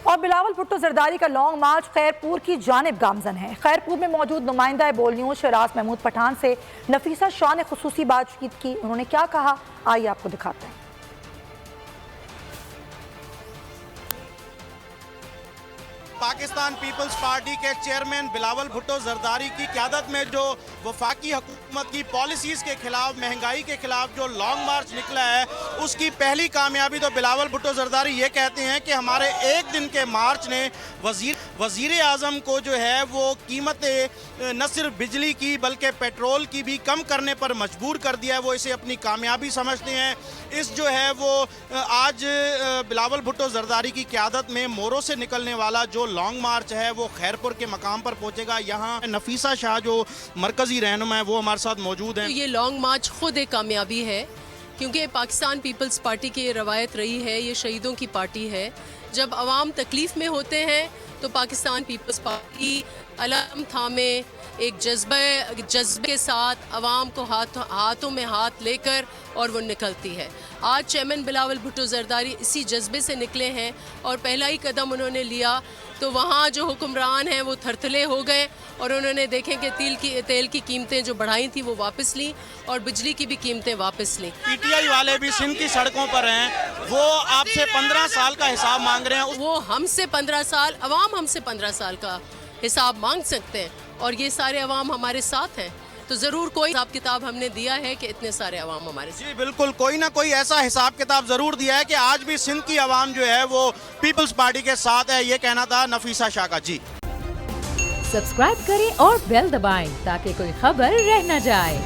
اور بلاول بھٹو زرداری کا long march Khairpur کی جانب گامزن ہے۔ خیرپور میں موجود نمائندہ بول نیوز شراز محمود پٹھان سے نفیسہ شاہ نے خصوصی بات چیت کی۔ انہوں نے کیا کہا، آئیے آپ کو دکھاتے ہیں۔ پاکستان پیپلز پارٹی کے چیئرمین بلاول بھٹو زرداری کی قیادت میں جو وفاقی حکومت کی پالیسیز کے خلاف، مہنگائی کے خلاف جو لانگ مارچ نکلا ہے، اس کی پہلی کامیابی تو بلاول بھٹو زرداری یہ کہتے ہیں کہ ہمارے ایک دن کے مارچ نے وزیر اعظم کو جو ہے وہ قیمتیں نہ صرف بجلی کی بلکہ پیٹرول کی بھی کم کرنے پر مجبور کر دیا ہے۔ وہ اسے اپنی کامیابی سمجھتے ہیں۔ اس جو ہے وہ آج بلاول بھٹو زرداری کی قیادت میں مورو سے نکلنے والا جو لانگ مارچ ہے وہ خیرپور کے مقام پر پہنچے گا۔ یہاں نفیسہ شاہ جو مرکزی رہنما ہے وہ ہمارے ساتھ موجود ہیں۔ یہ لانگ مارچ خود ایک کامیابی ہے، کیونکہ پاکستان پیپلز پارٹی کی روایت رہی ہے، یہ شہیدوں کی پارٹی ہے۔ جب عوام تکلیف میں ہوتے ہیں تو پاکستان پیپلز پارٹی علم تھامے ایک جذبے کے ساتھ عوام کو ہاتھوں میں ہاتھ لے کر اور وہ نکلتی ہے۔ آج چیئرمین بلاول بھٹو زرداری اسی جذبے سے نکلے ہیں اور پہلا ہی قدم انہوں نے لیا تو وہاں جو حکمران ہیں وہ تھرتھلے ہو گئے اور انہوں نے دیکھیں کہ تیل کی قیمتیں جو بڑھائی تھیں وہ واپس لیں اور بجلی کی بھی قیمتیں واپس لیں۔ پی ٹی آئی والے بھی سندھ کی سڑکوں پر ہیں، وہ آپ سے 15 سال کا حساب مانگ رہے ہیں۔ وہ ہم سے 15 سال، عوام ہم سے 15 سال کا حساب مانگ سکتے ہیں اور یہ سارے عوام ہمارے ساتھ ہیں، تو ضرور کوئی حساب کتاب ہم نے دیا ہے کہ اتنے سارے عوام ہمارے ساتھ۔ جی بالکل، کوئی نہ کوئی ایسا حساب کتاب ضرور دیا ہے کہ آج بھی سندھ کی عوام جو ہے وہ پیپلز پارٹی کے ساتھ ہے۔ یہ کہنا تھا نفیسہ شاہ کا۔ جی سبسکرائب کریں اور بیل دبائیں تاکہ کوئی خبر رہ نہ جائے۔